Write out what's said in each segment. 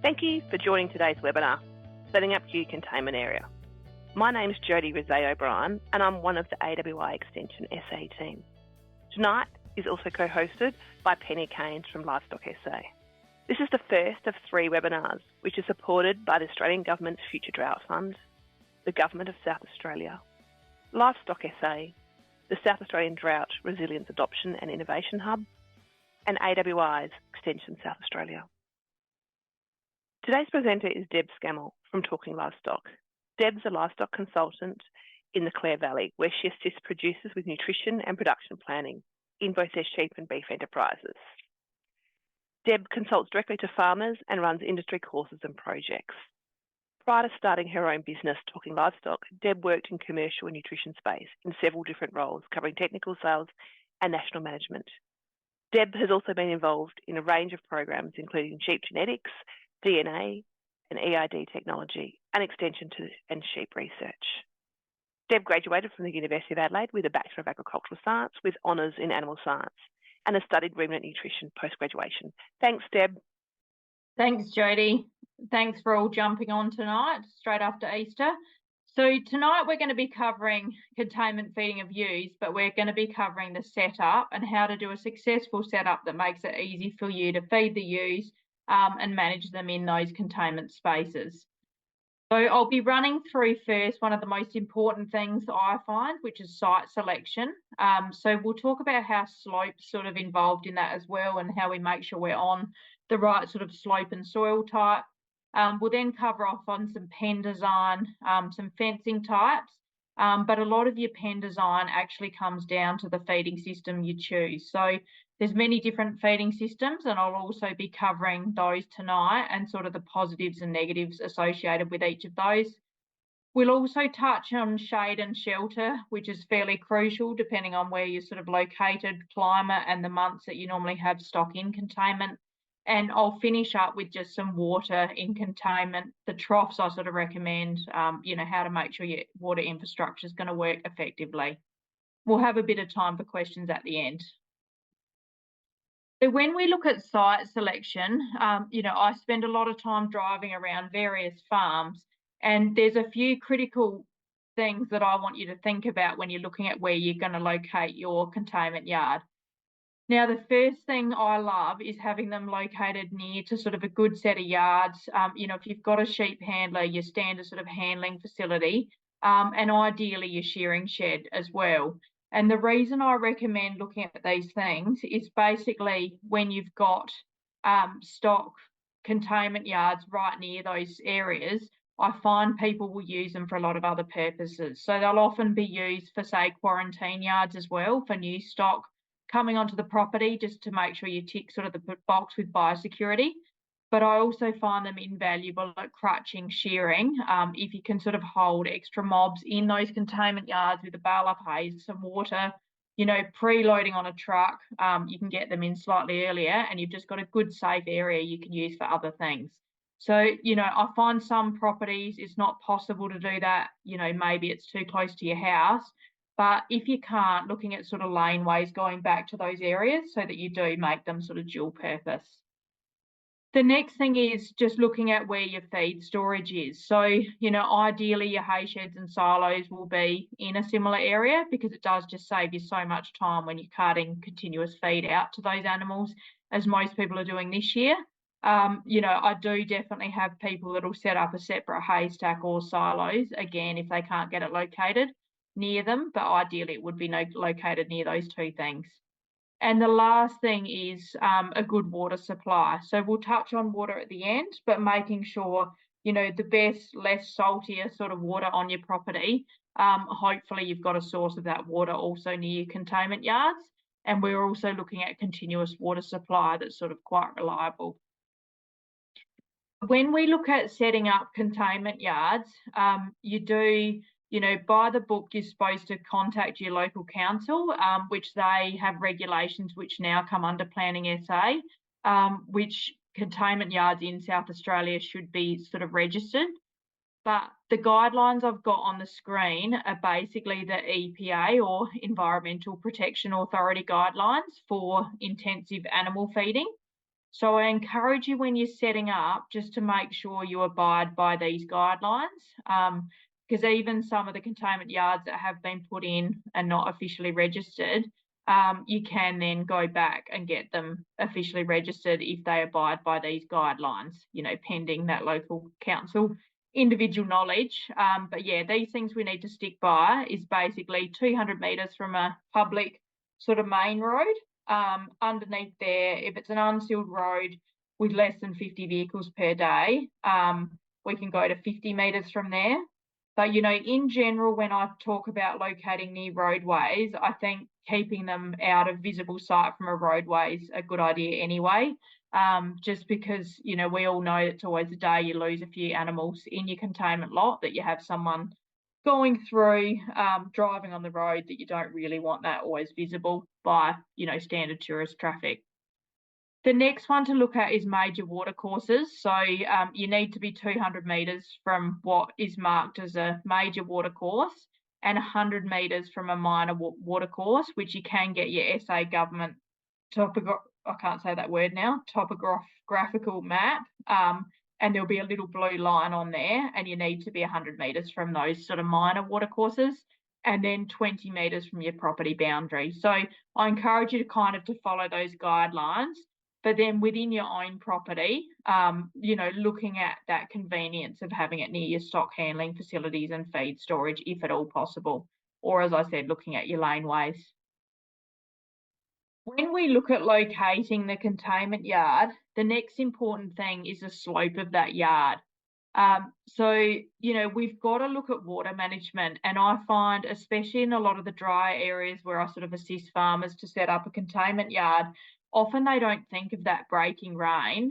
Thank you for joining today's webinar, Setting Up Ewe Containment Area. My name is Jodie Rizet-O'Brien and I'm one of the AWI Extension SA team. Tonight is also co-hosted by Penny Keynes from Livestock SA. This is the first of 3 webinars which are supported by the Australian Government's Future Drought Fund, the Government of South Australia, Livestock SA, the South Australian Drought Resilience Adoption and Innovation Hub, and AWI's Extension South Australia. Today's presenter is Deb Scammell from Talking Livestock. Deb's a livestock consultant in the Clare Valley, where she assists producers with nutrition and production planning in both their sheep and beef enterprises. Deb consults directly to farmers and runs industry courses and projects. Prior to starting her own business, Talking Livestock, Deb worked in commercial and nutrition space in several different roles, covering technical sales and national management. Deb has also been involved in a range of programs, including sheep genetics, DNA and EID technology, and extension and sheep research. Deb graduated from the University of Adelaide with a Bachelor of Agricultural Science with honours in Animal Science and has studied ruminant nutrition post-graduation. Thanks, Deb. Thanks, Jodie. Thanks for all jumping on tonight, straight after Easter. So tonight we're going to be covering containment feeding of ewes, but we're going to be covering the setup and how to do a successful setup that makes it easy for you to feed the ewes and manage them in those containment spaces. So I'll be running through first one of the most important things I find, which is site selection. So we'll talk about how slope's sort of involved in that as well, and how we make sure we're on the right sort of slope and soil type. We'll then cover off on some pen design, some fencing types, but a lot of your pen design actually comes down to the feeding system you choose. So there's many different feeding systems, and I'll also be covering those tonight and sort of the positives and negatives associated with each of those. We'll also touch on shade and shelter, which is fairly crucial depending on where you're sort of located, climate, and the months that you normally have stock in containment. And I'll finish up with just some water in containment, the troughs I sort of recommend, how to make sure your water infrastructure is going to work effectively. We'll have a bit of time for questions at the end. So when we look at site selection, I spend a lot of time driving around various farms, and there's a few critical things that I want you to think about when you're looking at where you're going to locate your containment yard. Now, the first thing I love is having them located near to sort of a good set of yards. If you've got a sheep handler, your standard sort of handling facility, and ideally your shearing shed as well. And the reason I recommend looking at these things is basically when you've got stock containment yards right near those areas, I find people will use them for a lot of other purposes. So they'll often be used for, say, quarantine yards as well, for new stock coming onto the property, just to make sure you tick sort of the box with biosecurity. But I also find them invaluable at crutching, shearing, if you can sort of hold extra mobs in those containment yards with a bale of hay, some water, preloading on a truck. You can get them in slightly earlier, and you've just got a good safe area you can use for other things. So, I find some properties it's not possible to do that. Maybe it's too close to your house. But if you can't, looking at sort of laneways going back to those areas so that you do make them sort of dual purpose. The next thing is just looking at where your feed storage is. So, ideally your hay sheds and silos will be in a similar area, because it does just save you so much time when you're carting continuous feed out to those animals, as most people are doing this year. I do definitely have people that will set up a separate haystack or silos, again, if they can't get it located near them, but ideally it would be located near those two things. And the last thing is a good water supply. So we'll touch on water at the end, but making sure, the best, less saltier sort of water on your property. Hopefully you've got a source of that water also near your containment yards. And we're also looking at continuous water supply that's sort of quite reliable. When we look at setting up containment yards, you do by the book, you're supposed to contact your local council, which they have regulations which now come under Planning SA, which containment yards in South Australia should be sort of registered. But the guidelines I've got on the screen are basically the EPA, or Environmental Protection Authority guidelines for intensive animal feeding. So I encourage you when you're setting up just to make sure you abide by these guidelines, because even some of the containment yards that have been put in and not officially registered, you can then go back and get them officially registered if they abide by these guidelines, pending that local council individual knowledge. But yeah, these things we need to stick by is basically 200 metres from a public sort of main road. Underneath there, if it's an unsealed road with less than 50 vehicles per day, we can go to 50 metres from there. But, in general, when I talk about locating near roadways, I think keeping them out of visible sight from a roadway is a good idea anyway, just because, we all know it's always a day you lose a few animals in your containment lot, that you have someone going through, driving on the road, that you don't really want that always visible by, standard tourist traffic. The next one to look at is major watercourses. So you need to be 200 metres from what is marked as a major watercourse and 100 metres from a minor watercourse, which you can get your SA government topographical map, and there'll be a little blue line on there, and you need to be 100 metres from those sort of minor watercourses, and then 20 metres from your property boundary. So I encourage you to follow those guidelines, but then within your own property, looking at that convenience of having it near your stock handling facilities and feed storage, if at all possible, or as I said, looking at your laneways. When we look at locating the containment yard, the next important thing is the slope of that yard. We've got to look at water management, and I find, especially in a lot of the dry areas where I sort of assist farmers to set up a containment yard, often they don't think of that breaking rain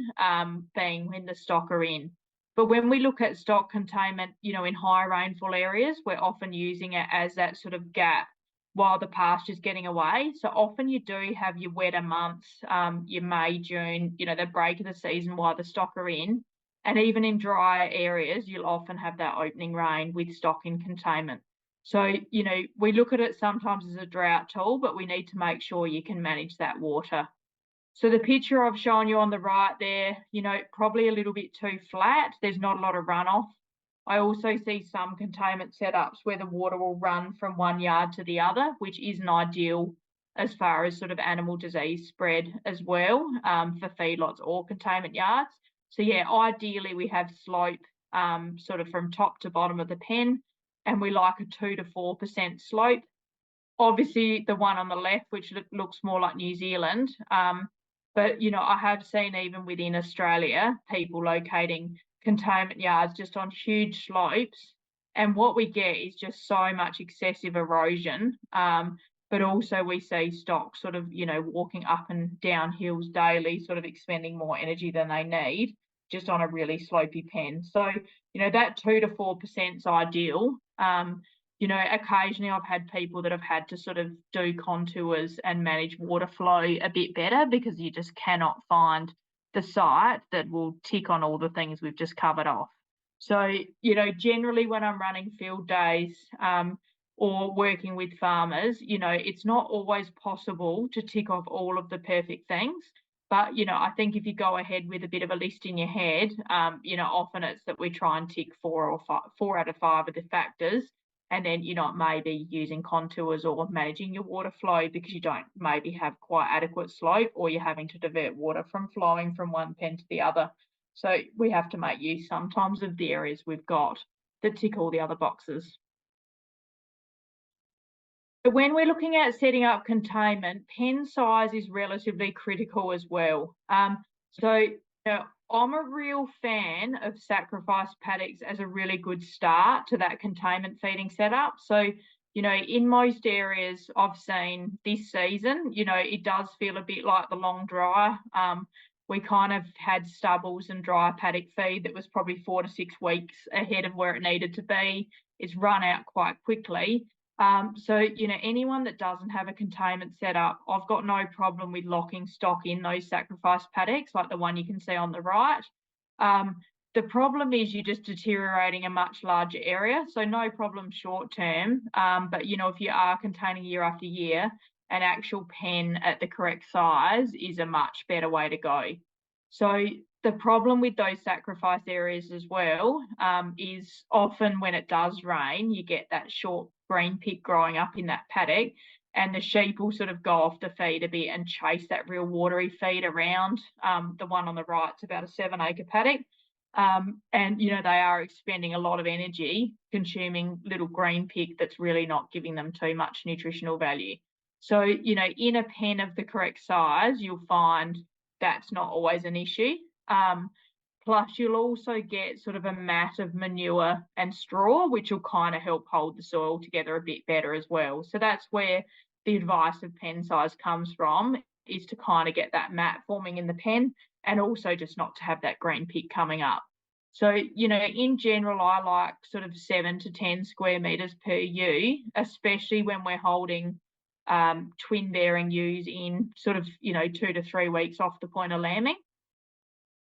being when the stock are in. But when we look at stock containment, in high rainfall areas, we're often using it as that sort of gap while the pasture's getting away. So often you do have your wetter months, your May, June, the break of the season while the stock are in. And even in dry areas, you'll often have that opening rain with stock in containment. So, we look at it sometimes as a drought tool, but we need to make sure you can manage that water. So the picture I've shown you on the right there, probably a little bit too flat. There's not a lot of runoff. I also see some containment setups where the water will run from one yard to the other, which isn't ideal as far as sort of animal disease spread as well, for feedlots or containment yards. So yeah, ideally we have slope sort of from top to bottom of the pen, and we like a 2 to 4% slope. Obviously the one on the left, which looks more like New Zealand, but I have seen even within Australia, people locating containment yards just on huge slopes, and what we get is just so much excessive erosion, but also we see stock sort of walking up and down hills daily, sort of expending more energy than they need just on a really slopey pen. So that 2 to 4% is ideal. Occasionally I've had people that have had to sort of do contours and manage water flow a bit better, because you just cannot find the site that will tick on all the things we've just covered off. So, generally when I'm running field days or working with farmers, it's not always possible to tick off all of the perfect things. But, I think if you go ahead with a bit of a list in your head, often it's that we try and tick 4 out of 5 of the factors. And then you're not maybe using contours or managing your water flow because you don't maybe have quite adequate slope, or you're having to divert water from flowing from one pen to the other. So we have to make use sometimes of the areas we've got that tick all the other boxes. But when we're looking at setting up containment, pen size is relatively critical as well. I'm a real fan of sacrifice paddocks as a really good start to that containment feeding setup. So, in most areas I've seen this season, it does feel a bit like the long dry. We kind of had stubbles and dry paddock feed that was probably 4 to 6 weeks ahead of where it needed to be. It's run out quite quickly. Anyone that doesn't have a containment set up, I've got no problem with locking stock in those sacrifice paddocks like the one you can see on the right. The problem is you're just deteriorating a much larger area, so no problem short term, but if you are containing year after year, an actual pen at the correct size is a much better way to go. So the problem with those sacrifice areas as well is often when it does rain, you get that short green pig growing up in that paddock, and the sheep will sort of go off the feed a bit and chase that real watery feed around. The one on the right's about a 7-acre paddock. And, you know, they are expending a lot of energy consuming little green pig that's really not giving them too much nutritional value. So, you know, in a pen of the correct size, you'll find that's not always an issue. Plus, you'll also get sort of a mat of manure and straw, which will kind of help hold the soil together a bit better as well. So that's where the advice of pen size comes from, is to kind of get that mat forming in the pen, and also just not to have that green pig coming up. So, you know, in general, I like sort of 7 to 10 square metres per ewe, especially when we're holding twin bearing ewes in sort of, you know, 2 to 3 weeks off the point of lambing.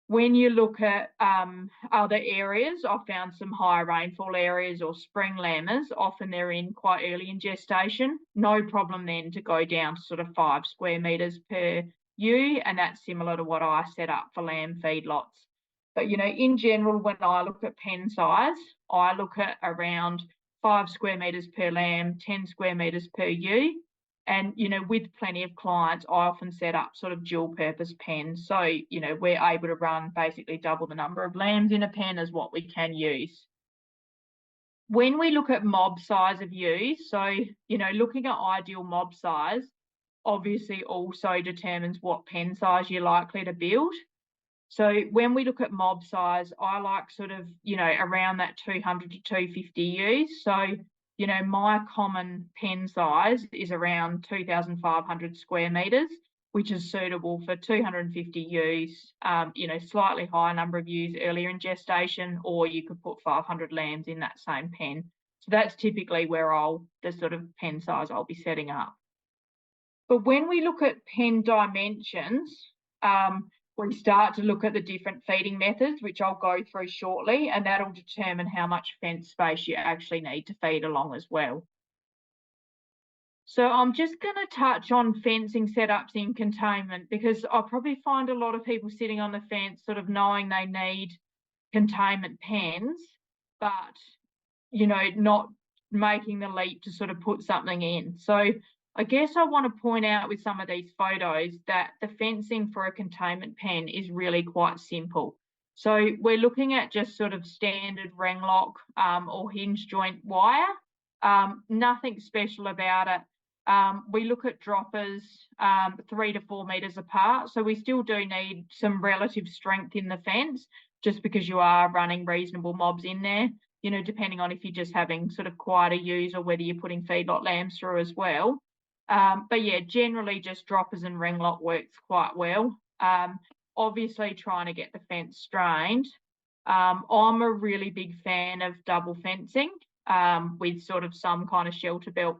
When you look at other areas, I've found some higher rainfall areas or spring lambers, often they're in quite early in gestation. No problem then to go down to sort of 5 square metres per ewe, and that's similar to what I set up for lamb feedlots. But, you know, in general, when I look at pen size, I look at around 5 square metres per lamb, 10 square metres per ewe. And, you know, with plenty of clients, I often set up sort of dual purpose pens. So, you know, we're able to run basically double the number of lambs in a pen as what we can use. When we look at mob size of ewes, so, you know, looking at ideal mob size obviously also determines what pen size you're likely to build. So when we look at mob size, I like sort of, you know, around that 200 to 250 ewes. So, you know, my common pen size is around 2,500 square metres, which is suitable for 250 ewes, you know, slightly higher number of ewes earlier in gestation, or you could put 500 lambs in that same pen. So that's typically where the sort of pen size I'll be setting up. But when we look at pen dimensions, we start to look at the different feeding methods, which I'll go through shortly, and that'll determine how much fence space you actually need to feed along as well. So I'm just going to touch on fencing setups in containment, because I probably find a lot of people sitting on the fence sort of knowing they need containment pens, but, you know, not making the leap to sort of put something in. So I guess I want to point out with some of these photos that the fencing for a containment pen is really quite simple. So we're looking at just sort of standard ring lock or hinge joint wire, nothing special about it. We look at droppers 3 to 4 metres apart. So we still do need some relative strength in the fence, just because you are running reasonable mobs in there, you know, depending on if you're just having sort of quieter ewes or whether you're putting feedlot lambs through as well. But yeah, generally just droppers and ring lock works quite well. Obviously trying to get the fence strained. I'm a really big fan of double fencing with sort of some kind of shelter belt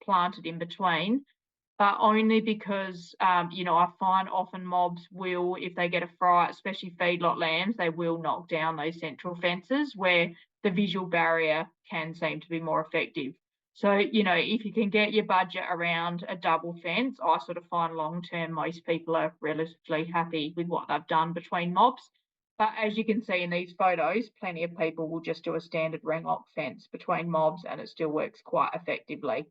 planted in between, but only because, you know, I find often mobs will, if they get a fright, especially feedlot lambs, they will knock down those central fences where the visual barrier can seem to be more effective. So, you know, if you can get your budget around a double fence, I sort of find long-term most people are relatively happy with what they've done between mobs. But as you can see in these photos, plenty of people will just do a standard ring lock fence between mobs and it still works quite effectively.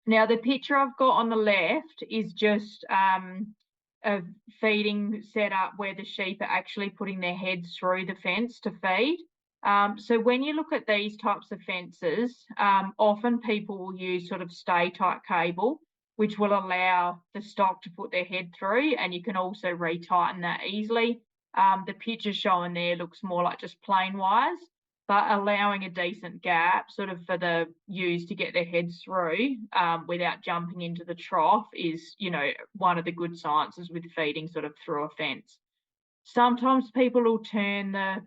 Now, the picture I've got on the left is just a feeding setup where the sheep are actually putting their heads through the fence to feed. So when you look at these types of fences, often people will use sort of stay-tight cable, which will allow the stock to put their head through, and you can also retighten that easily. The picture shown there looks more like just plain wires, but allowing a decent gap sort of for the ewes to get their heads through without jumping into the trough is, you know, one of the good sciences with feeding sort of through a fence. Sometimes people will turn the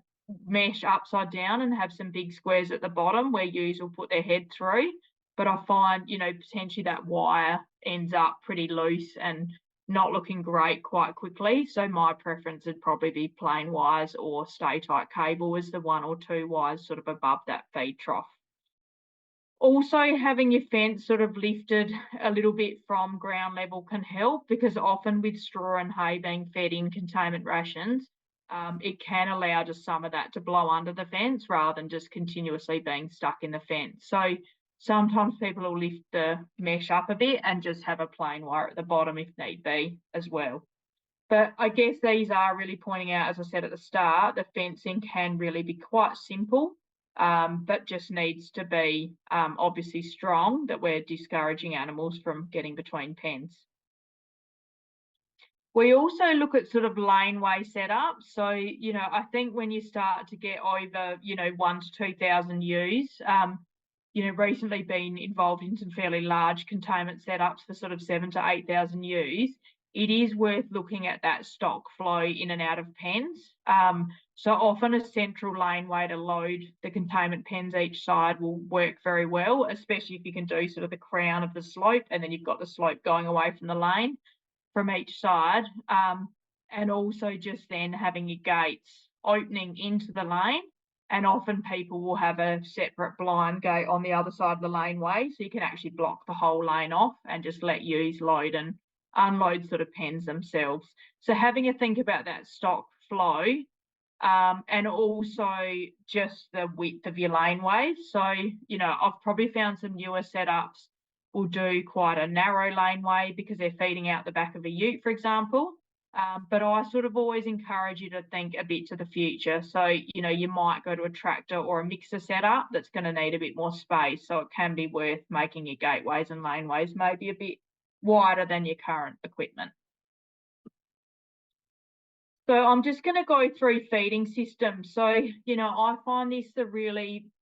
mesh upside down and have some big squares at the bottom where ewes will put their head through, but I find, you know, potentially that wire ends up pretty loose and not looking great quite quickly. So my preference would probably be plain wires or stay tight cable as the 1 or 2 wires sort of above that feed trough. Also, having your fence sort of lifted a little bit from ground level can help, because often with straw and hay being fed in containment rations, it can allow just some of that to blow under the fence rather than just continuously being stuck in the fence. So sometimes people will lift the mesh up a bit and just have a plain wire at the bottom if need be as well. But I guess these are really pointing out, as I said at the start, the fencing can really be quite simple, but just needs to be obviously strong, that we're discouraging animals from getting between pens. We also look at sort of laneway setups. So, I think when you start to get over, 1 to 2,000 ewes, recently been involved in some fairly large containment setups for sort of 7 to 8,000 ewes, it is worth looking at that stock flow in and out of pens. So often a central laneway to load the containment pens each side will work very well, especially if you can do sort of the crown of the slope and then you've got the slope going away from the lane from each side, and also just then having your gates opening into the lane, and often people will have a separate blind gate on the other side of the laneway, so you can actually block the whole lane off and just let ewes load and unload sort of pens themselves. So having a think about that stock flow, and also just the width of your laneway. So, I've probably found some newer setups will do quite a narrow laneway because they're feeding out the back of a ute, for example. But I sort of always encourage you to think a bit to the future. So, you might go to a tractor or a mixer setup that's going to need a bit more space. So it can be worth making your gateways and laneways maybe a bit wider than your current equipment. So I'm just going to go through feeding systems. So, I find this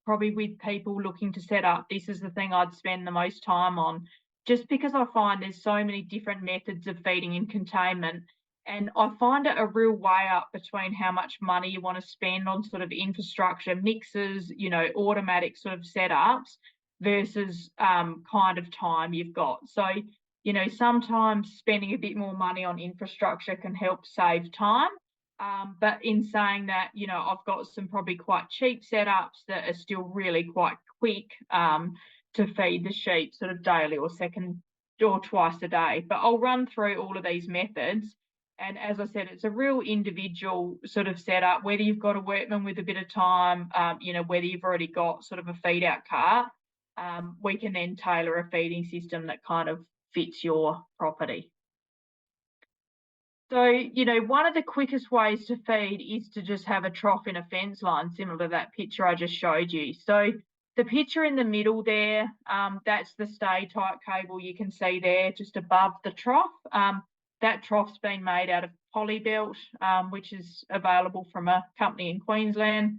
probably with people looking to set up, this is the thing I'd spend the most time on, just because I find there's so many different methods of feeding in containment. And I find it a real way up between how much money you want to spend on sort of infrastructure, mixers, automatic sort of setups versus kind of time you've got. So, sometimes spending a bit more money on infrastructure can help save time. But in saying that, I've got some probably quite cheap setups that are still really quite quick to feed the sheep sort of daily or twice a day. But I'll run through all of these methods. And as I said, it's a real individual sort of setup, whether you've got a workman with a bit of time, whether you've already got sort of a feed out cart, we can then tailor a feeding system that kind of fits your property. So, one of the quickest ways to feed is to just have a trough in a fence line, similar to that picture I just showed you. So the picture in the middle there, that's the stay tight cable you can see there just above the trough. That trough's been made out of polybelt, which is available from a company in Queensland,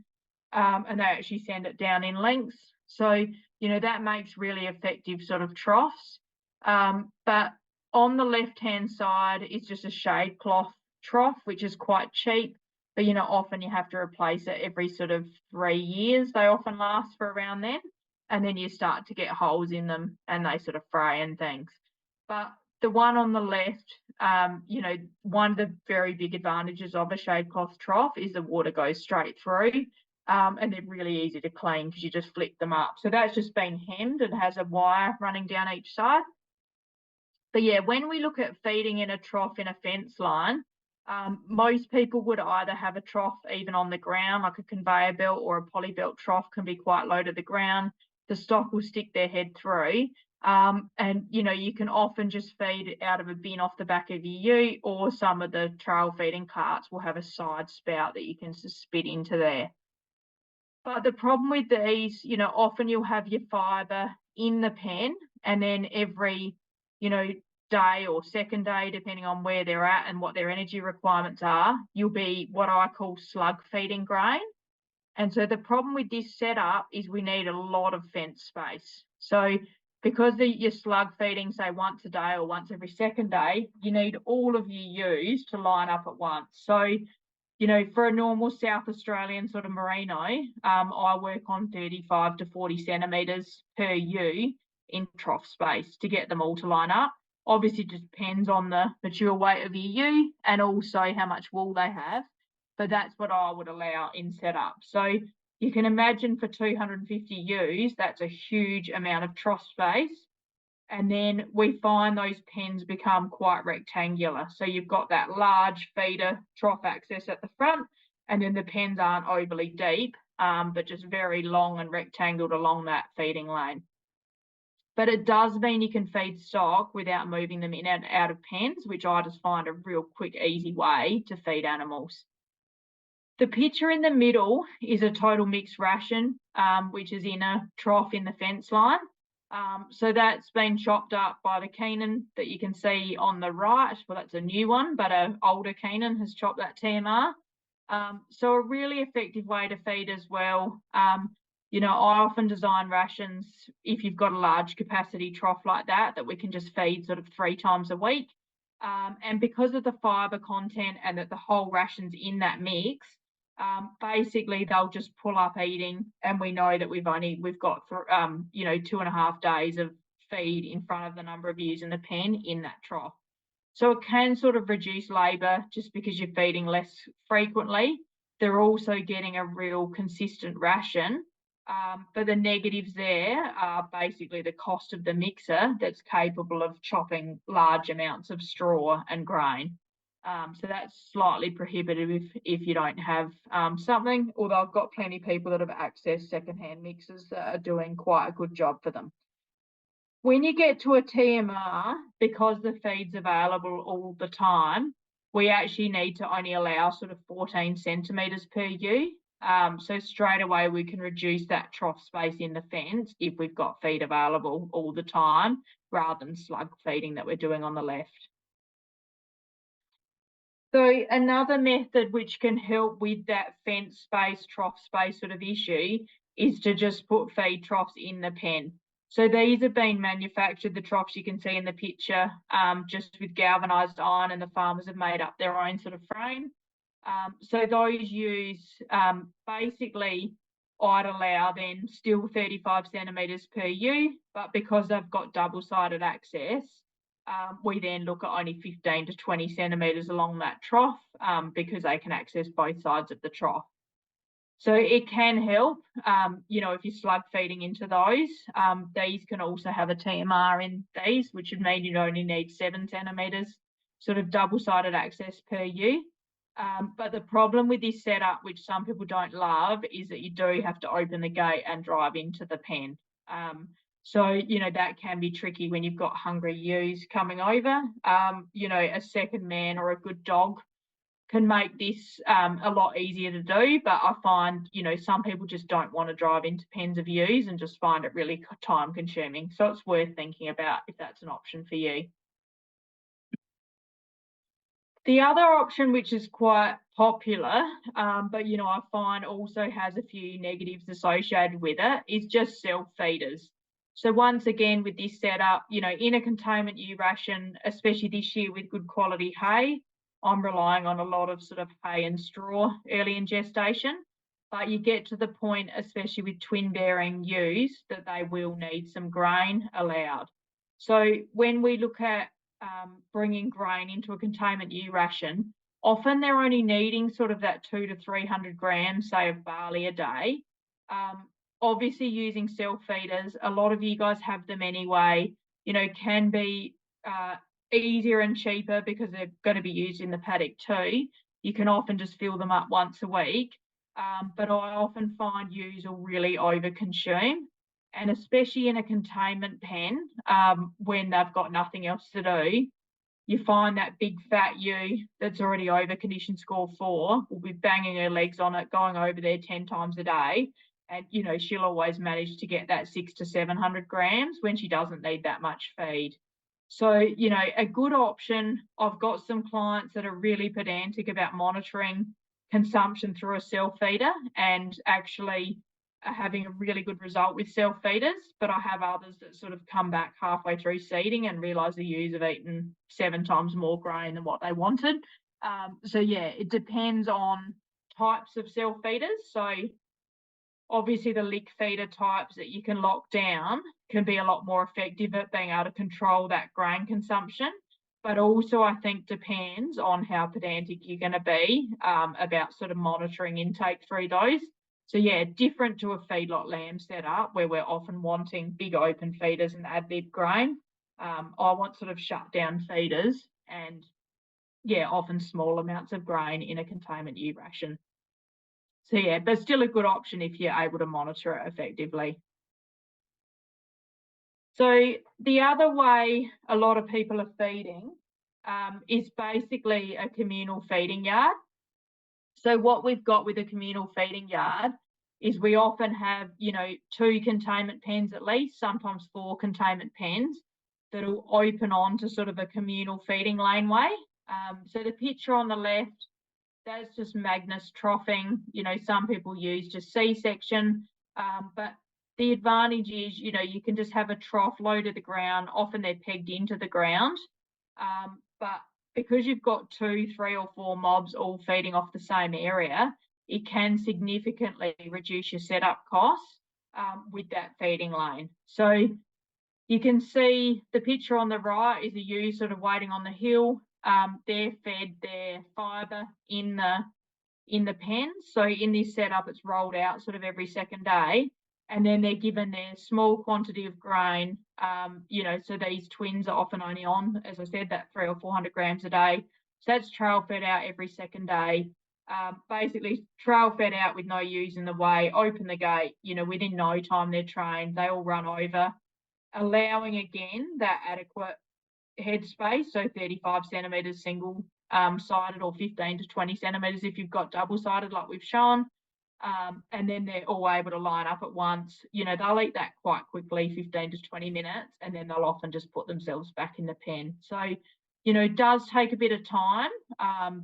and they actually send it down in lengths. So, that makes really effective sort of troughs. But on the left-hand side is just a shade cloth trough, which is quite cheap, but, often you have to replace it every sort of 3 years. They often last for around then, and then you start to get holes in them and they sort of fray and things. But the one on the left, one of the very big advantages of a shade cloth trough is the water goes straight through, and they're really easy to clean because you just flick them up. So that's just been hemmed and has a wire running down each side. But yeah, when we look at feeding in a trough in a fence line, most people would either have a trough even on the ground, like a conveyor belt, or a polybelt trough can be quite low to the ground. The stock will stick their head through. And, you can often just feed out of a bin off the back of your ute, or some of the trail feeding carts will have a side spout that you can just spit into there. But the problem with these, often you'll have your fibre in the pen, and then every, day or second day, depending on where they're at and what their energy requirements are, you'll be what I call slug feeding grain. And so the problem with this setup is we need a lot of fence space. So because you're slug feeding, say, once a day or once every second day, you need all of your ewes to line up at once. So, for a normal South Australian sort of merino, I work on 35 to 40 centimetres per ewe in trough space to get them all to line up. Obviously, it depends on the mature weight of your ewe and also how much wool they have, but that's what I would allow in setup. So, You can imagine for 250 ewes, that's a huge amount of trough space. And then we find those pens become quite rectangular. So you've got that large feeder trough access at the front, and then the pens aren't overly deep, but just very long and rectangled along that feeding lane. But it does mean you can feed stock without moving them in and out of pens, which I just find a real quick, easy way to feed animals. The picture in the middle is a total mixed ration, which is in a trough in the fence line. So that's been chopped up by the Keenan that you can see on the right. Well, that's a new one, but an older Keenan has chopped that TMR. So a really effective way to feed as well. You know, I often design rations if you've got a large capacity trough like that we can just feed sort of 3 times a week. And because of the fibre content and that the whole ration's in that mix, basically they'll just pull up eating, and we know that we've got 2.5 days of feed in front of the number of ewes in the pen in that trough. So it can sort of reduce labour just because you're feeding less frequently. They're also getting a real consistent ration. But the negatives there are basically the cost of the mixer that's capable of chopping large amounts of straw and grain. So that's slightly prohibitive if you don't have something, although I've got plenty of people that have accessed secondhand mixers that are doing quite a good job for them. When you get to a TMR, because the feed's available all the time, we actually need to only allow sort of 14 centimetres per ewe. So straight away we can reduce that trough space in the fence if we've got feed available all the time, rather than slug feeding that we're doing on the left. So another method which can help with that fence space, trough space sort of issue is to just put feed troughs in the pen. So these have been manufactured, the troughs you can see in the picture, just with galvanised iron, and the farmers have made up their own sort of frame. So those use basically, I'd allow then still 35 centimetres per ewe, but because they've got double-sided access, we then look at only 15 to 20 centimetres along that trough because they can access both sides of the trough. So it can help, if you're slug feeding into those. These can also have a TMR in these, which would mean you'd only need 7 centimetres sort of double-sided access per ewe. But the problem with this setup, which some people don't love, is that you do have to open the gate and drive into the pen. So, that can be tricky when you've got hungry ewes coming over. A second man or a good dog can make this a lot easier to do, but I find, some people just don't want to drive into pens of ewes and just find it really time consuming. So it's worth thinking about if that's an option for you. The other option, which is quite popular, but I find also has a few negatives associated with it, is just self-feeders. So once again, with this setup, in a containment ewe ration, especially this year with good quality hay, I'm relying on a lot of sort of hay and straw early in gestation. But you get to the point, especially with twin-bearing ewes, that they will need some grain allowed. So when we look at bringing grain into a containment ewe ration, often they're only needing sort of that 200 to 300 grams, say, of barley a day. Obviously, using self-feeders, a lot of you guys have them anyway, can be easier and cheaper because they're going to be used in the paddock too. You can often just fill them up once a week. But I often find ewes will really over-consume. And especially in a containment pen, when they've got nothing else to do, you find that big fat ewe that's already over condition score 4 will be banging her legs on it, going over there 10 times a day. And, she'll always manage to get that 600 to 700 grams when she doesn't need that much feed. So, a good option, I've got some clients that are really pedantic about monitoring consumption through a self-feeder and actually having a really good result with self-feeders, but I have others that sort of come back halfway through seeding and realise the ewes have eaten 7 times more grain than what they wanted. So yeah, it depends on types of self-feeders. So obviously the lick feeder types that you can lock down can be a lot more effective at being able to control that grain consumption. But also I think depends on how pedantic you're going to be about sort of monitoring intake through those. So yeah, different to a feedlot lamb setup where we're often wanting big open feeders and ad lib grain. I want sort of shut down feeders and yeah, often small amounts of grain in a containment ewe ration. So yeah, but still a good option if you're able to monitor it effectively. So the other way a lot of people are feeding is basically a communal feeding yard. So what we've got with a communal feeding yard is we often have, 2 containment pens at least, sometimes 4 containment pens that'll open on to sort of a communal feeding laneway. So the picture on the left, that's just Magnus troughing. Some people use just C-section, but the advantage is, you can just have a trough low to the ground. Often they're pegged into the ground, but because you've got 2, 3 or 4 mobs all feeding off the same area, it can significantly reduce your setup costs with that feeding lane. So you can see the picture on the right is a ewe sort of waiting on the hill. They're fed their fibre in the pen. So in this setup, it's rolled out sort of every second day. And then they're given their small quantity of grain, so these twins are often only on, as I said, that 300 or 400 grams a day. So that's trail fed out every second day. Basically, trail fed out with no ewes in the way, open the gate, within no time they're trained, they all run over, allowing again that adequate headspace, so 35 centimetres single sided or 15 to 20 centimetres if you've got double sided like we've shown. And then they're all able to line up at once. They'll eat that quite quickly, 15 to 20 minutes, and then they'll often just put themselves back in the pen. So, it does take a bit of time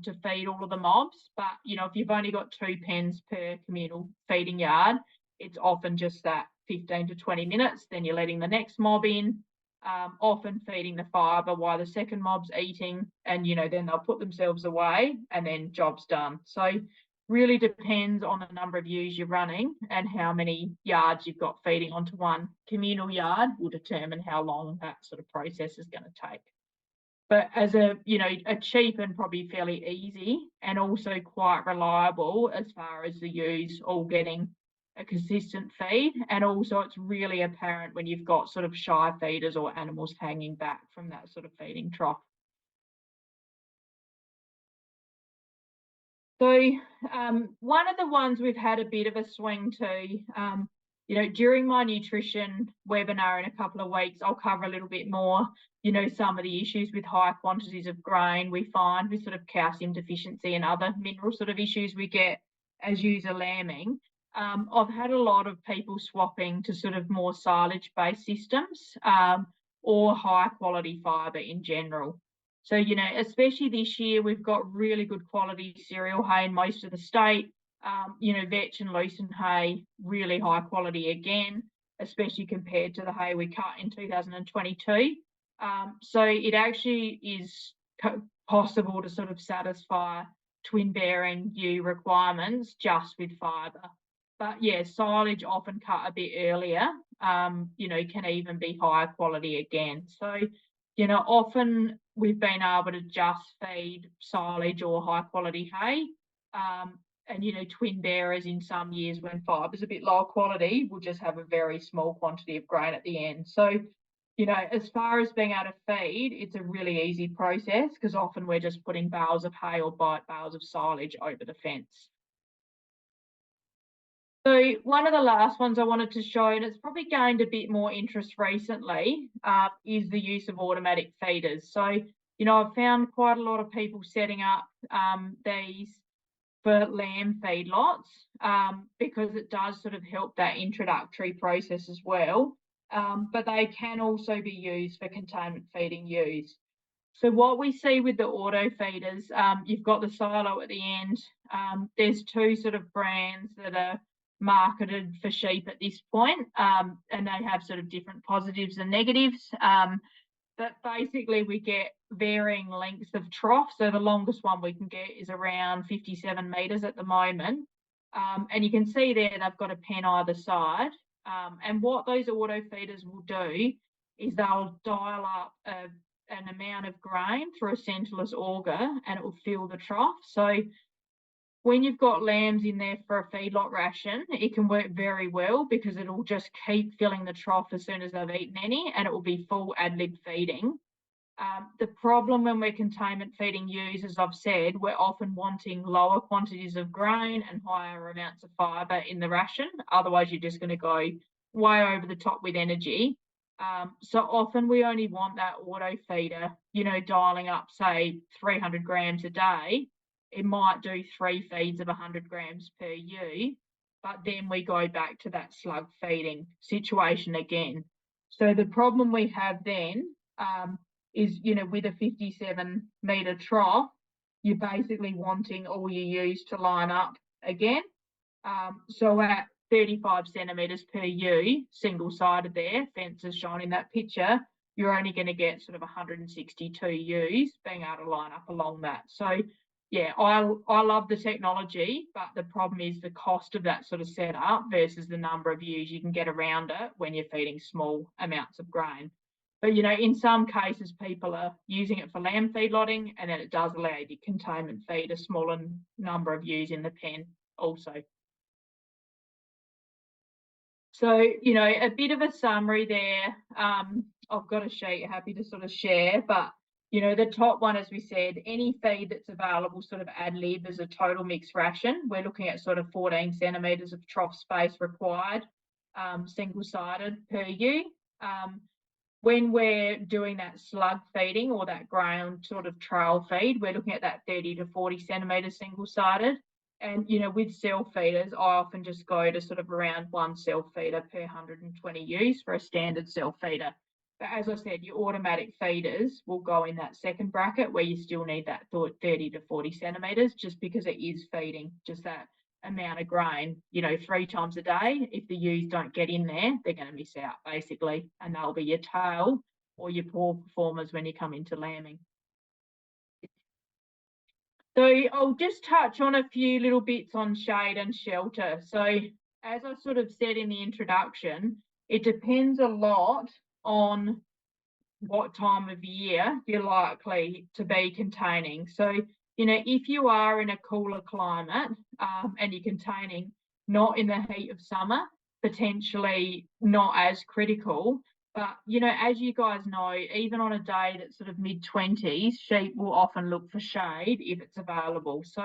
to feed all of the mobs, but, if you've only got 2 pens per communal feeding yard, it's often just that 15 to 20 minutes. Then you're letting the next mob in, often feeding the fibre while the second mob's eating, and, then they'll put themselves away and then job's done. So really depends on the number of ewes you're running and how many yards you've got feeding onto one communal yard will determine how long that sort of process is going to take. But as a cheap and probably fairly easy and also quite reliable as far as the ewes all getting a consistent feed. And also it's really apparent when you've got sort of shy feeders or animals hanging back from that sort of feeding trough. So one of the ones we've had a bit of a swing to, during my nutrition webinar in a couple of weeks, I'll cover a little bit more, some of the issues with high quantities of grain we find with sort of calcium deficiency and other mineral sort of issues we get as ewes are lambing. I've had a lot of people swapping to sort of more silage-based systems or high quality fibre in general. So, especially this year, we've got really good quality cereal hay in most of the state. Vetch and lucerne hay, really high quality again, especially compared to the hay we cut in 2022. So it actually is possible to sort of satisfy twin bearing ewe requirements just with fibre. But yeah, silage often cut a bit earlier, can even be higher quality again. So, often we've been able to just feed silage or high quality hay. And, twin bearers in some years when fibre's a bit lower quality will just have a very small quantity of grain at the end. So, as far as being able to feed, it's a really easy process because often we're just putting bales of hay or bales of silage over the fence. So one of the last ones I wanted to show, and it's probably gained a bit more interest recently, is the use of automatic feeders. So, I've found quite a lot of people setting up these for lamb feedlots because it does sort of help that introductory process as well. But they can also be used for containment feeding ewes. So what we see with the auto feeders, you've got the silo at the end. There's 2 sort of brands that are marketed for sheep at this point, and they have sort of different positives and negatives. But basically we get varying lengths of trough. So the longest one we can get is around 57 metres at the moment. And you can see there they've got a pen either side. And what those auto feeders will do is they'll dial up an amount of grain through a centreless auger and it will fill the trough. So when you've got lambs in there for a feedlot ration, it can work very well because it'll just keep filling the trough as soon as they've eaten any, and it will be full ad lib feeding. The problem when we're containment feeding ewes, as I've said, we're often wanting lower quantities of grain and higher amounts of fibre in the ration. Otherwise, you're just going to go way over the top with energy. So often we only want that auto feeder, dialing up, say, 300 grams a day. It might do 3 feeds of 100 grams per ewe, but then we go back to that slug feeding situation again. So the problem we have then is, with a 57 metre trough, you're basically wanting all your ewes to line up again. So at 35 centimetres per ewe, single-sided there, fence is shown in that picture, you're only going to get sort of 162 ewes being able to line up along that. So, yeah, I love the technology, but the problem is the cost of that sort of setup versus the number of ewes you can get around it when you're feeding small amounts of grain. But, in some cases, people are using it for lamb feedlotting, and then it does allow you to containment feed a smaller number of ewes in the pen also. So, a bit of a summary there. I've got a sheet happy to sort of share, but, the top one, as we said, any feed that's available sort of ad lib as a total mixed ration. We're looking at sort of 14 centimetres of trough space required, single-sided per ewe. When we're doing that slug feeding or that ground sort of trail feed, we're looking at that 30 to 40 centimetres single-sided. And, with self feeders, I often just go to sort of around 1 self feeder per 120 ewes for a standard self feeder. But as I said, your automatic feeders will go in that second bracket where you still need that 30 to 40 centimetres just because it is feeding just that amount of grain, 3 times a day. If the ewes don't get in there, they're going to miss out basically, and they'll be your tail or your poor performers when you come into lambing. So I'll just touch on a few little bits on shade and shelter. So as I sort of said in the introduction, it depends a lot on what time of year you're likely to be containing. So, if you are in a cooler climate and you're containing not in the heat of summer, potentially not as critical. But, as you guys know, even on a day that's sort of mid-20s, sheep will often look for shade if it's available. So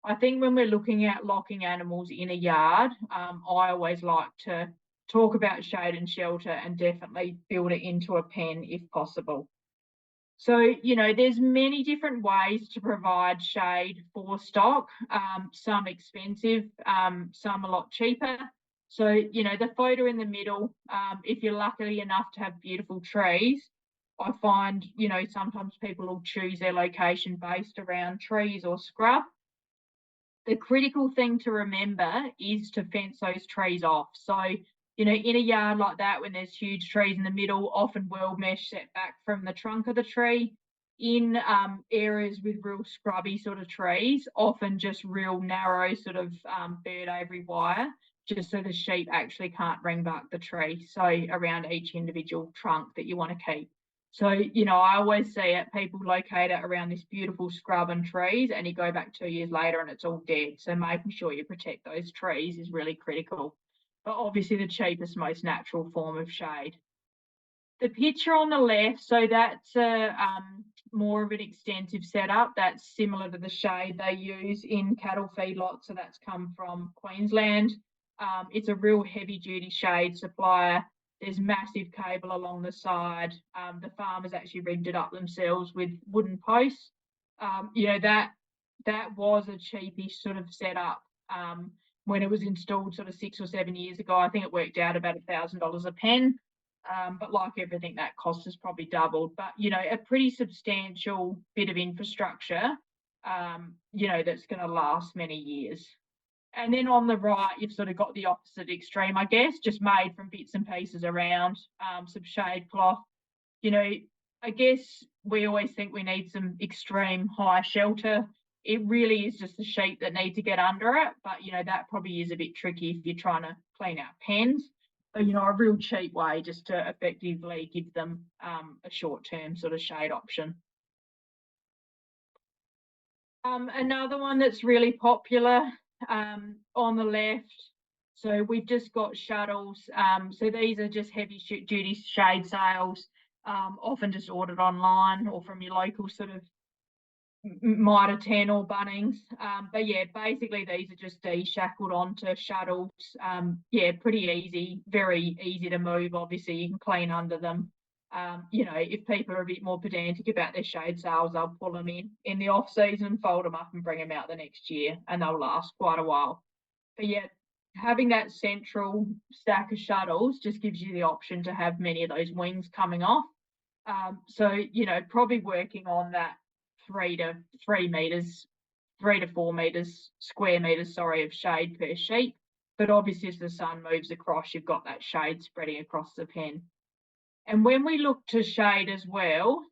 I think when we're looking at locking animals in a yard, I always like to talk about shade and shelter and definitely build it into a pen if possible. So, there's many different ways to provide shade for stock, some expensive, some a lot cheaper. So, the photo in the middle, if you're lucky enough to have beautiful trees, I find, sometimes people will choose their location based around trees or scrub. The critical thing to remember is to fence those trees off. So, in a yard like that, when there's huge trees in the middle, often world mesh set back from the trunk of the tree. In areas with real scrubby sort of trees, often just real narrow sort of bird aviary wire, just so the sheep actually can't ring bark the tree. So around each individual trunk that you want to keep. So, I always see it, people locate it around this beautiful scrub and trees, and you go back 2 years later and it's all dead. So making sure you protect those trees is really critical. But obviously the cheapest, most natural form of shade. The picture on the left, so that's more of an extensive setup. That's similar to the shade they use in cattle feedlots. So that's come from Queensland. It's a real heavy duty shade supplier. There's massive cable along the side. The farmers actually rigged it up themselves with wooden posts. That was a cheapish sort of setup. When it was installed sort of 6 or 7 years ago, I think it worked out about $1,000 a pen. But like everything, that cost has probably doubled. But, a pretty substantial bit of infrastructure, that's going to last many years. And then on the right, you've sort of got the opposite extreme, I guess, just made from bits and pieces around, some shade cloth. I guess we always think we need some extreme high shelter. It really is just the sheep that need to get under it. But, that probably is a bit tricky if you're trying to clean out pens. So, a real cheap way just to effectively give them a short-term sort of shade option. Another one that's really popular on the left. So we've just got shuttles. So these are just heavy duty shade sails, often just ordered online or from your local sort of Mitre 10 or Bunnings. But yeah, basically these are just de-shackled onto shuttles. Yeah, pretty easy, very easy to move. Obviously, you can clean under them. You know, if people are a bit more pedantic about their shade sails, they'll pull them in the off season, fold them up and bring them out the next year, and they'll last quite a while. But yeah, having that central stack of shuttles just gives you the option to have many of those wings coming off. So, you know, probably working on that 3 to 4 meters, square meters, sorry, of shade per sheep. But obviously, as the sun moves across, you've got that shade spreading across the pen. And when we look to shade as well,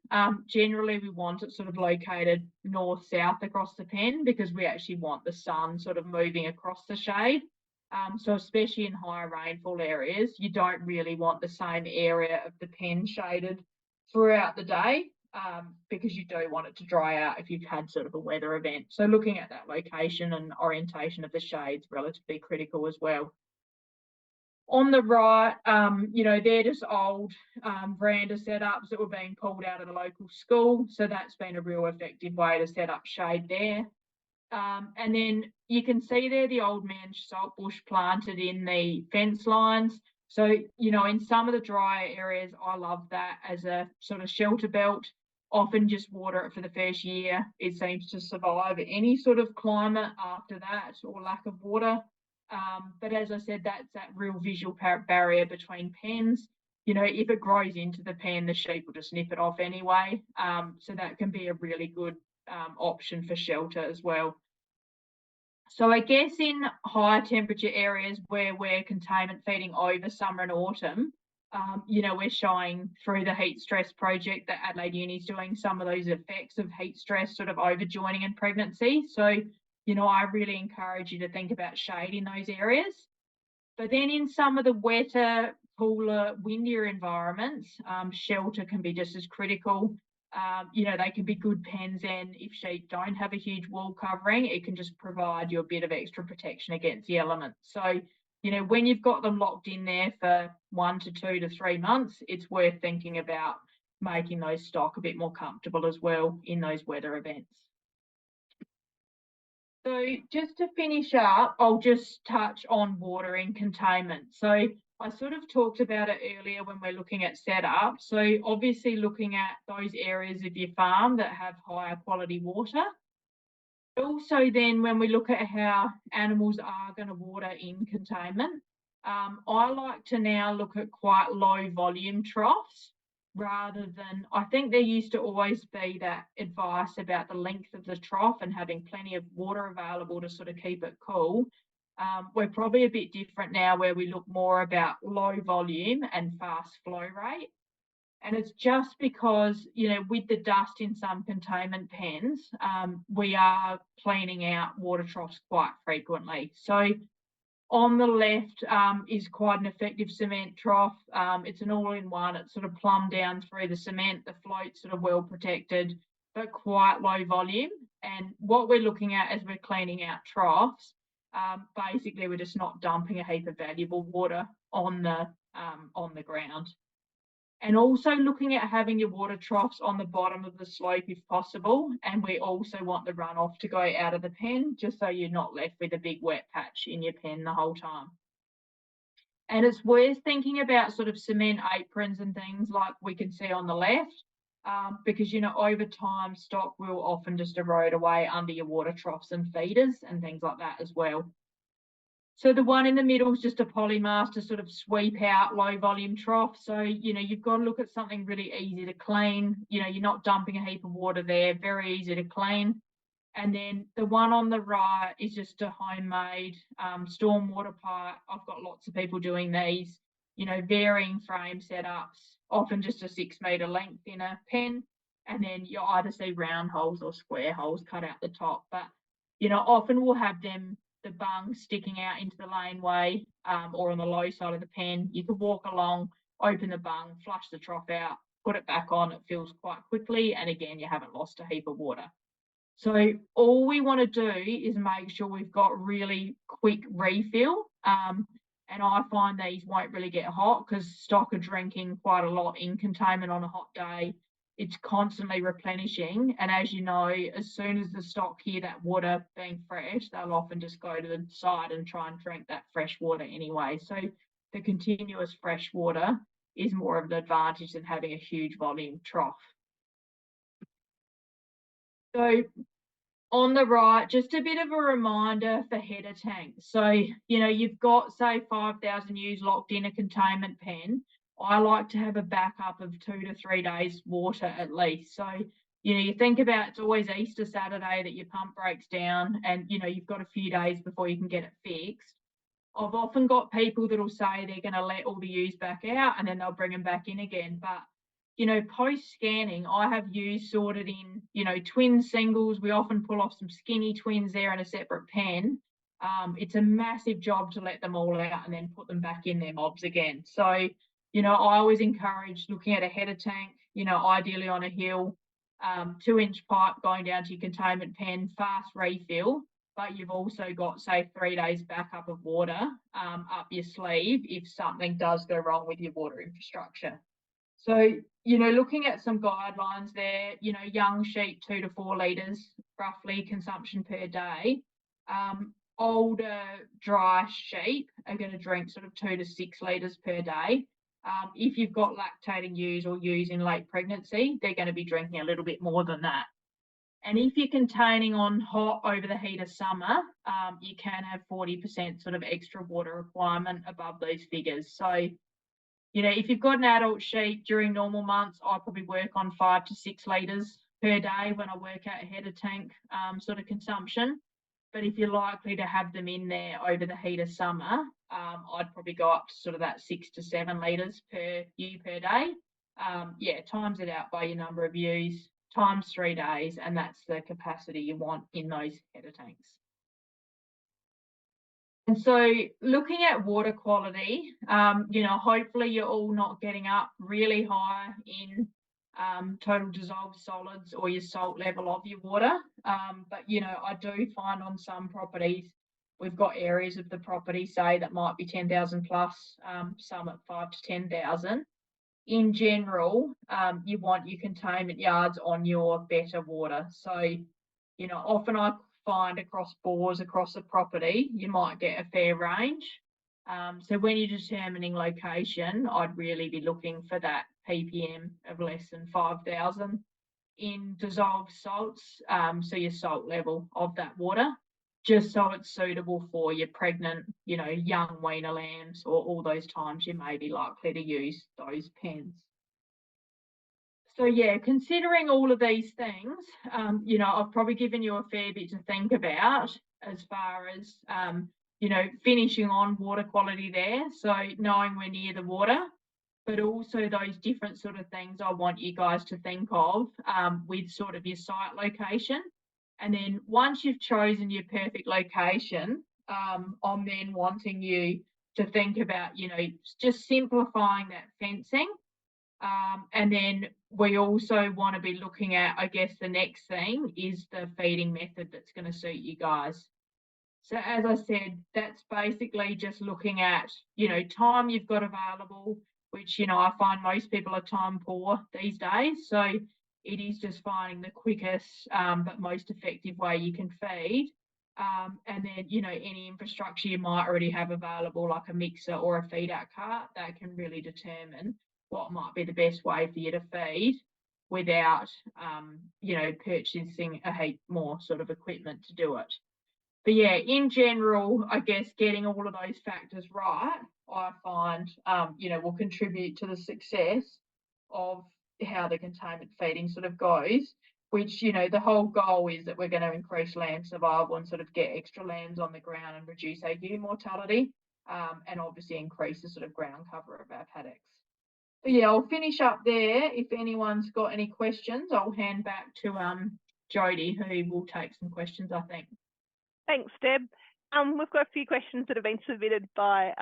generally we want it sort of located north-south across the pen because we actually want the sun sort of moving across the shade. So especially in higher rainfall areas, you don't really want the same area of the pen shaded throughout the day because you do want it to dry out if you've had sort of a weather event. So looking at that location and orientation of the shades relatively critical as well. On the right, you know, they're just old veranda setups that were being pulled out of the local school. So that's been a real effective way to set up shade there. And then you can see there the old man saltbush planted in the fence lines. So, you know, in some of the drier areas, I love that as a sort of shelter belt. Often just water it for the first year. It seems to survive any sort of climate after that or lack of water. But as I said, that's that real visual barrier between pens. You know, if it grows into the pen, the sheep will just nip it off anyway. So that can be a really good option for shelter as well. So I guess in higher temperature areas where we're containment feeding over summer and autumn, you know, we're showing through the heat stress project that Adelaide Uni is doing some of those effects of heat stress sort of overjoining in pregnancy. So, you know, I really encourage you to think about shade in those areas. But then in some of the wetter, cooler, windier environments, shelter can be just as critical. You know, they can be good pens, and if sheep don't have a huge wool covering, it can just provide you a bit of extra protection against the elements. So, you know, when you've got them locked in there for 1 to 2 to 3 months, it's worth thinking about making those stock a bit more comfortable as well in those weather events. So just to finish up, I'll just touch on watering containment. So I sort of talked about it earlier when we're looking at setup. So obviously looking at those areas of your farm that have higher quality water. Also then when we look at how animals are going to water in containment, I like to now look at quite low volume troughs rather than, I think there used to always be that advice about the length of the trough and having plenty of water available to sort of keep it cool. We're probably a bit different now where we look more about low volume and fast flow rate. And it's just because, you know, with the dust in some containment pens, we are cleaning out water troughs quite frequently. So on the left is quite an effective cement trough. It's an all-in-one. It's sort of plumbed down through the cement. The float's sort of well protected, but quite low volume. And what we're looking at as we're cleaning out troughs, basically we're just not dumping a heap of valuable water on the ground. And also looking at having your water troughs on the bottom of the slope if possible. And we also want the runoff to go out of the pen, just so you're not left with a big wet patch in your pen the whole time. And it's worth thinking about sort of cement aprons and things like we can see on the left, because, you know, over time, stock will often just erode away under your water troughs and feeders and things like that as well. So the one in the middle is just a polymass to sort of sweep out low volume trough. So, you know, you've got to look at something really easy to clean. You know, you're not dumping a heap of water there, very easy to clean. And then the one on the right is just a homemade stormwater pipe. I've got lots of people doing these, you know, varying frame setups, often just a 6 metre length in a pen. And then you'll either see round holes or square holes cut out the top. But, you know, often we'll have them, the bung sticking out into the laneway or on the low side of the pen. You can walk along, open the bung, flush the trough out, put it back on. It fills quite quickly. And again, you haven't lost a heap of water. So all we want to do is make sure we've got really quick refill. And I find these won't really get hot because stock are drinking quite a lot in containment on a hot day. It's constantly replenishing. And as you know, as soon as the stock hear that water being fresh, they'll often just go to the side and try and drink that fresh water anyway. So the continuous fresh water is more of an advantage than having a huge volume trough. So on the right, just a bit of a reminder for header tanks. So, you've got, say, 5,000 ewes locked in a containment pen. I like to have a backup of 2 to 3 days water at least. So, you think about it's always Easter Saturday that your pump breaks down and, you've got a few days before you can get it fixed. I've often got people that'll say they're going to let all the ewes back out and then they'll bring them back in again. But post scanning, I have ewes sorted in, twin singles. We often pull off some skinny twins there in a separate pen. It's a massive job to let them all out and then put them back in their mobs again. So, I always encourage looking at a header tank, ideally on a hill, 2-inch pipe going down to your containment pen, fast refill. But you've also got, say, 3 days backup of water up your sleeve if something does go wrong with your water infrastructure. So, looking at some guidelines there, young sheep, 2 to 4 litres, roughly consumption per day. Older dry sheep are going to drink sort of 2 to 6 litres per day. If you've got lactating ewes or ewes in late pregnancy, they're going to be drinking a little bit more than that. And if you're containing on hot over the heat of summer, you can have 40% sort of extra water requirement above those figures. So, if you've got an adult sheep during normal months, I probably work on 5 to 6 litres per day when I work out a header tank sort of consumption. But if you're likely to have them in there over the heat of summer, I'd probably go up to sort of that 6 to 7 litres per ewe per day. Times it out by your number of ewes, times 3 days, and that's the capacity you want in those header tanks. And so looking at water quality, hopefully you're all not getting up really high in total dissolved solids or your salt level of your water. But, I do find on some properties, we've got areas of the property, say, that might be 10,000 plus, some at 5 to 10,000. In general, you want your containment yards on your better water. So, often I find across bores across the property, you might get a fair range. So when you're determining location, I'd really be looking for that ppm of less than 5,000 in dissolved salts, so your salt level of that water, just so it's suitable for your pregnant, young weaner lambs or all those times you may be likely to use those pens. So considering all of these things, I've probably given you a fair bit to think about as far as, finishing on water quality there. So knowing we're near the water, but also those different sort of things I want you guys to think of with sort of your site location. And then once you've chosen your perfect location, I'm then wanting you to think about, just simplifying that fencing. And then we also want to be looking at, I guess, the next thing is the feeding method that's going to suit you guys. So as I said, that's basically just looking at, time you've got available, which, I find most people are time poor these days. So it is just finding the quickest but most effective way you can feed. And then, any infrastructure you might already have available, like a mixer or a feed out cart, that can really determine what might be the best way for you to feed without, purchasing a heap more sort of equipment to do it. But in general, I guess getting all of those factors right, I find, will contribute to the success of how the containment feeding sort of goes, which, the whole goal is that we're going to increase lamb survival and sort of get extra lambs on the ground and reduce our ewe mortality, and obviously increase the sort of ground cover of our paddocks. But I'll finish up there. If anyone's got any questions, I'll hand back to Jodie, who will take some questions, I think. Thanks, Deb. We've got a few questions that have been submitted by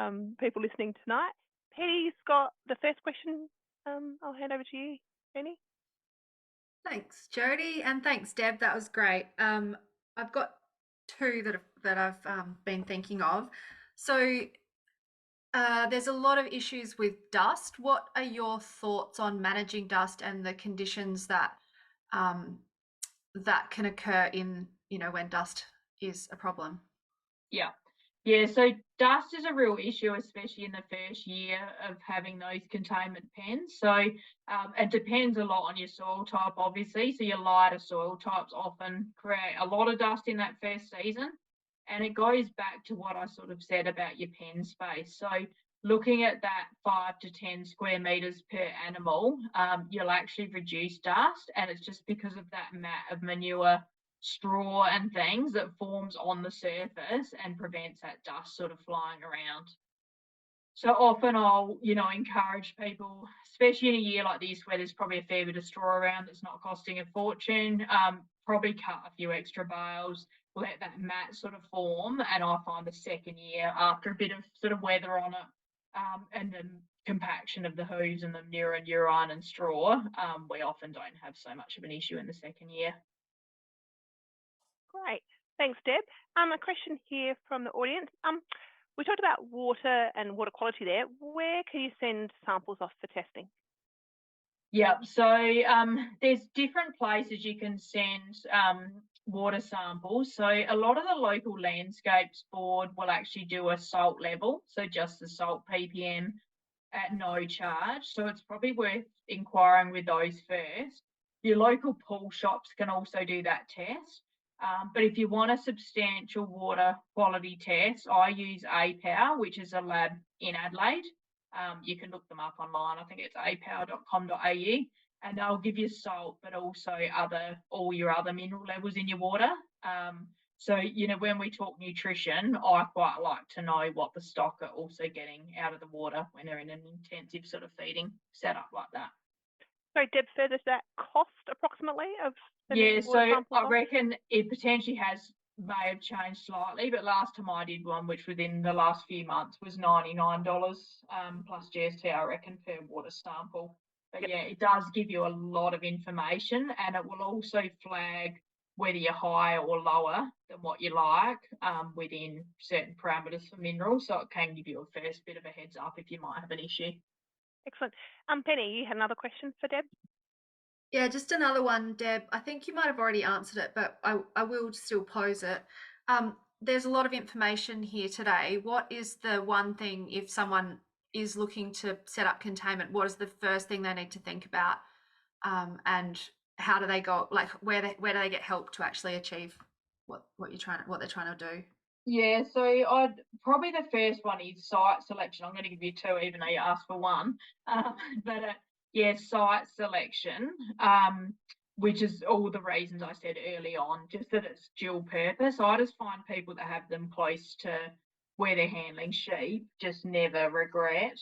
people listening tonight. Penny's got the first question. I'll hand over to you, Penny. Thanks, Jody, and thanks, Deb. That was great. I've got two that I've been thinking of. So there's a lot of issues with dust. What are your thoughts on managing dust and the conditions that um, that can occur in, when dust is a problem? Yeah. Yeah, so dust is a real issue, especially in the first year of having those containment pens. So it depends a lot on your soil type, obviously. So your lighter soil types often create a lot of dust in that first season. And it goes back to what I sort of said about your pen space. So looking at that 5 to 10 square metres per animal, you'll actually reduce dust. And it's just because of that mat of manure, straw and things that forms on the surface and prevents that dust sort of flying around. So often I'll, encourage people, especially in a year like this where there's probably a fair bit of straw around that's not costing a fortune, probably cut a few extra bales, let that mat sort of form. And I find the second year, after a bit of sort of weather on it, and the compaction of the hooves and the manure and urine and straw, we often don't have so much of an issue in the second year. Great. Thanks, Deb. A question here from the audience. We talked about water and water quality there. Where can you send samples off for testing? Yeah, so there's different places you can send water samples. So a lot of the local landscapes board will actually do a salt level, so just the salt ppm at no charge. So it's probably worth inquiring with those first. Your local pool shops can also do that test. But if you want a substantial water quality test, I use APOWER, which is a lab in Adelaide. You can look them up online. I think it's apower.com.au, and they'll give you salt, but also all your other mineral levels in your water. So, when we talk nutrition, I quite like to know what the stock are also getting out of the water when they're in an intensive sort of feeding setup like that. So, Deb, further to that, cost approximately of Yeah, so I off? reckon it potentially may have changed slightly, but last time I did one, which within the last few months was $99 plus GST, I reckon, per water sample. But yeah, it does give you a lot of information, and it will also flag whether you're higher or lower than what you like within certain parameters for minerals. So it can give you a first bit of a heads up if you might have an issue. Excellent. Penny, you had another question for Deb? Yeah, just another one, Deb. I think you might have already answered it, but I will still pose it. There's a lot of information here today. What is the one thing, if someone is looking to set up containment, what is the first thing they need to think about? And how do they go, like where do they get help to actually achieve what they're trying to do? Yeah, so I'd probably the first one is site selection. I'm going to give you two, even though you asked for one. Yeah, site selection, which is all the reasons I said early on, just that it's dual purpose. I just find people that have them close to where they're handling sheep just never regret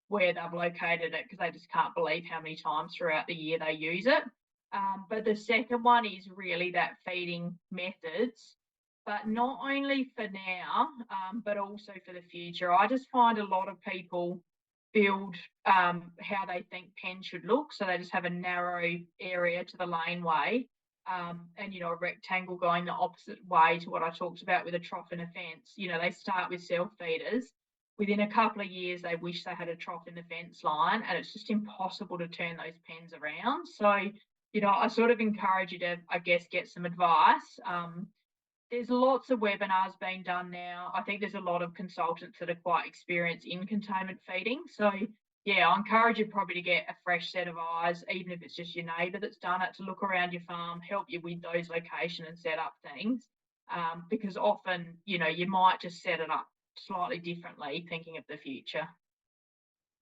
where they've located it, because they just can't believe how many times throughout the year they use it. But the second one is really that feeding methods, but not only for now, but also for the future. I just find a lot of people build how they think pens should look. So they just have a narrow area to the laneway and, a rectangle going the opposite way to what I talked about with a trough and a fence. They start with self-feeders. Within a couple of years, they wish they had a trough in the fence line, and it's just impossible to turn those pens around. So, I sort of encourage you to, I guess, get some advice. There's lots of webinars being done now. I think there's a lot of consultants that are quite experienced in containment feeding. So, yeah, I encourage you probably to get a fresh set of eyes, even if it's just your neighbour that's done it, to look around your farm, help you with those location and set up things. Because often, you might just set it up slightly differently, thinking of the future.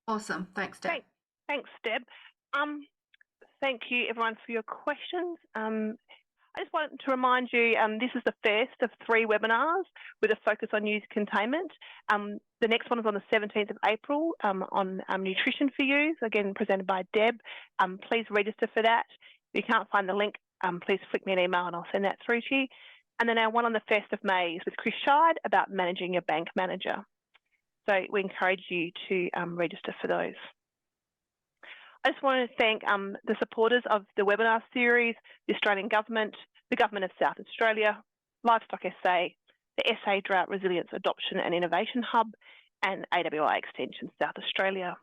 Awesome. Thanks, Deb. Thanks, Deb. Thank you, everyone, for your questions. I just wanted to remind you, this is the first of 3 webinars with a focus on ewes containment. The next one is on the 17th of April on nutrition for ewes, again presented by Deb. Please register for that. If you can't find the link, please flick me an email and I'll send that through to you. And then our one on the 1st of May is with Chris Scheid about managing your bank manager. So we encourage you to register for those. I just want to thank the supporters of the webinar series, the Australian Government, the Government of South Australia, Livestock SA, the SA Drought Resilience Adoption and Innovation Hub, and AWI Extension South Australia.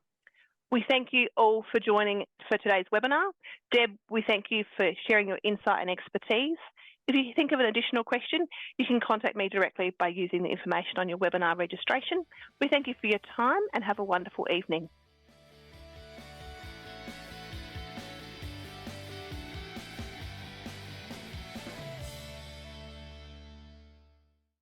We thank you all for joining for today's webinar. Deb, we thank you for sharing your insight and expertise. If you think of an additional question, you can contact me directly by using the information on your webinar registration. We thank you for your time and have a wonderful evening.